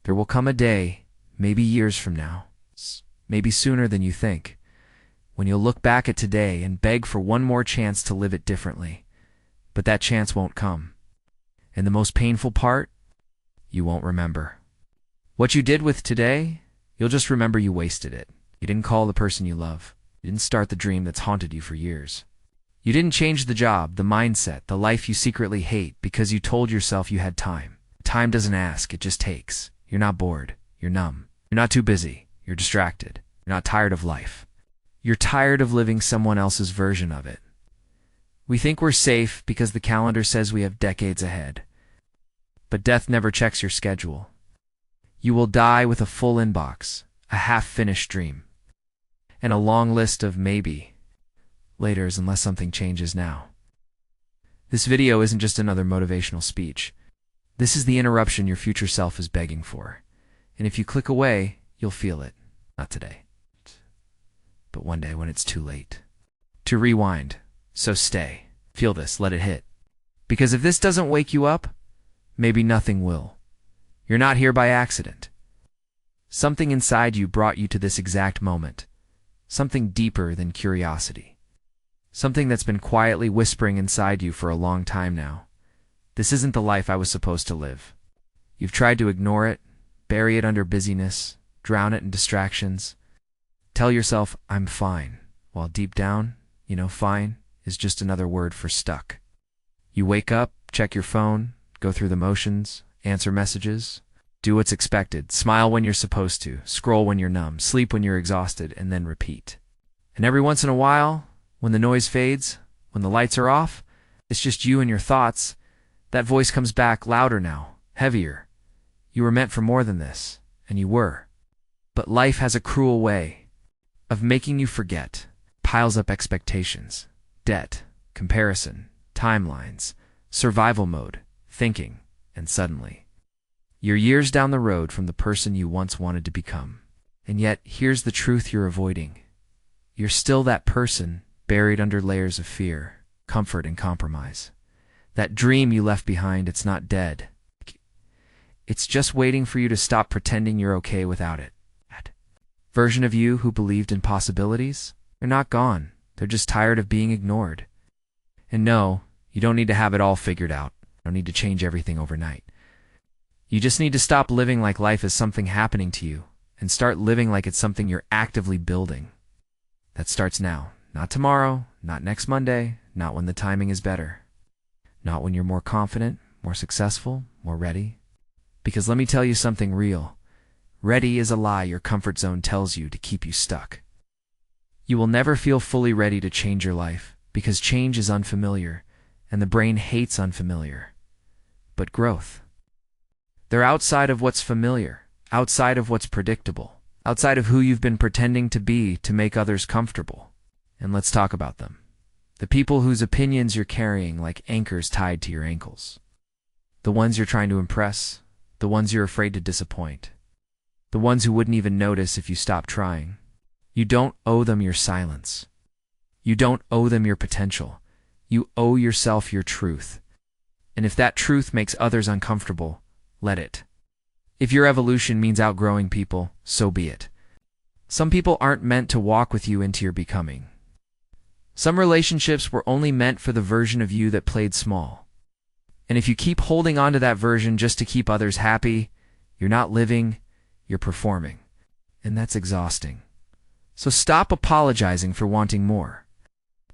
There will come a day, maybe years from now, maybe sooner than you think, when you'll look back at today and beg for one more chance to live it differently. But that chance won't come. And the most painful part? You won't remember. What you did with today, you'll just remember you wasted it. You didn't call the person you love. You didn't start the dream that's haunted you for years. You didn't change the job, the mindset, the life you secretly hate because you told yourself you had time. Time doesn't ask, it just takes. You're not bored. You're numb. You're not too busy. You're distracted. You're not tired of life. You're tired of living someone else's version of it. We think we're safe because the calendar says we have decades ahead. But death never checks your schedule. You will die with a full inbox, a half-finished dream, and a long list of maybe laters unless something changes now. This video isn't just another motivational speech. This is the interruption your future self is begging for. And if you click away, you'll feel it. Not today, but one day when it's too late to rewind. So stay. Feel this. Let it hit. Because if this doesn't wake you up, maybe nothing will. You're not here by accident. Something inside you brought you to this exact moment. Something deeper than curiosity. Something that's been quietly whispering inside you for a long time now. This isn't the life I was supposed to live. You've tried to ignore it, bury it under busyness, drown it in distractions. Tell yourself, I'm fine, while deep down, fine is just another word for stuck. You wake up, check your phone, go through the motions, answer messages, do what's expected, smile when you're supposed to, scroll when you're numb, sleep when you're exhausted, and then repeat. And every once in a while, when the noise fades, when the lights are off, it's just you and your thoughts, that voice comes back louder now, heavier. You were meant for more than this, and you were. But life has a cruel way of making you forget, piles up expectations, debt, comparison, timelines, survival mode, thinking, and suddenly, you're years down the road from the person you once wanted to become. And yet, here's the truth you're avoiding. You're still that person, buried under layers of fear, comfort, and compromise. That dream you left behind, it's not dead. It's just waiting for you to stop pretending you're okay without it. That version of you who believed in possibilities? They're not gone. They're just tired of being ignored. And no, you don't need to have it all figured out. You don't need to change everything overnight. You just need to stop living like life is something happening to you and start living like it's something you're actively building. That starts now. Not tomorrow, not next Monday, not when the timing is better. Not when you're more confident, more successful, more ready. Because let me tell you something real. Ready is a lie your comfort zone tells you to keep you stuck. You will never feel fully ready to change your life because change is unfamiliar and the brain hates unfamiliar. But growth. They're outside of what's familiar, outside of what's predictable, outside of who you've been pretending to be to make others comfortable. And let's talk about them. The people whose opinions you're carrying like anchors tied to your ankles. The ones you're trying to impress, the ones you're afraid to disappoint, the ones who wouldn't even notice if you stopped trying. You don't owe them your silence. You don't owe them your potential. You owe yourself your truth. And if that truth makes others uncomfortable, let it. If your evolution means outgrowing people, so be it. Some people aren't meant to walk with you into your becoming. Some relationships were only meant for the version of you that played small. And if you keep holding on to that version just to keep others happy, you're not living, you're performing. And that's exhausting. So stop apologizing for wanting more.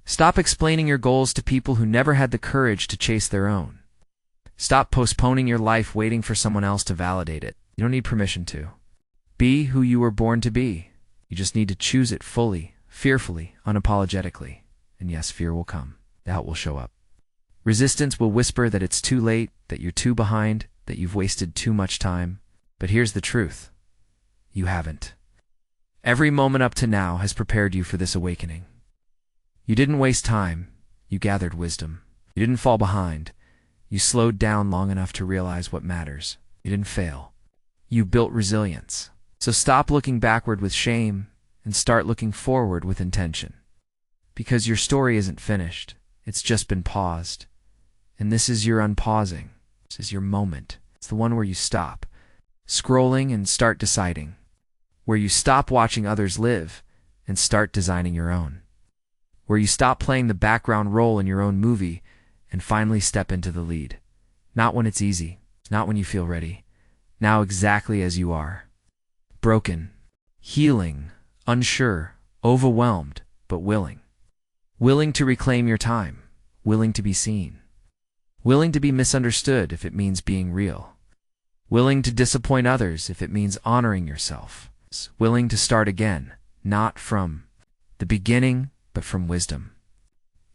Stop explaining your goals to people who never had the courage to chase their own. Stop postponing your life waiting for someone else to validate it. You don't need permission to. Be who you were born to be. You just need to choose it fully, fearfully, unapologetically. And yes, fear will come. Doubt will show up. Resistance will whisper that it's too late, that you're too behind, that you've wasted too much time. But here's the truth. You haven't. Every moment up to now has prepared you for this awakening. You didn't waste time. You gathered wisdom. You didn't fall behind. You slowed down long enough to realize what matters. You didn't fail. You built resilience. So stop looking backward with shame and start looking forward with intention. Because your story isn't finished. It's just been paused. And this is your unpausing. This is your moment. It's the one where you stop. scrolling and start deciding, where you stop watching others live and start designing your own, where you stop playing the background role in your own movie and finally step into the lead. Not when it's easy, not when you feel ready. Now exactly as you are. Broken, healing, unsure, overwhelmed, but willing. Willing to reclaim your time, willing to be seen. Willing to be misunderstood if it means being real. Willing to disappoint others if it means honoring yourself. Willing to start again, not from the beginning, but from wisdom.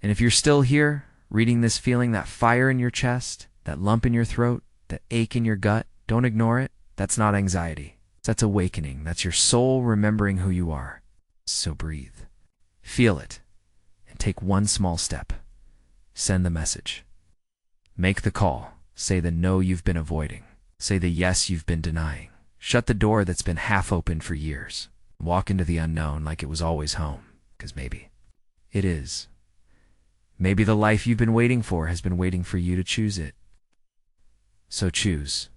And if you're still here, reading this, feeling that fire in your chest, that lump in your throat, that ache in your gut, don't ignore it. That's not anxiety. That's awakening. That's your soul remembering who you are. So breathe. Feel it. And take one small step. Send the message. Make the call. Say the no you've been avoiding. Say the yes you've been denying. Shut the door that's been half open for years. Walk into the unknown like it was always home. Because maybe it is. Maybe the life you've been waiting for has been waiting for you to choose it. So choose.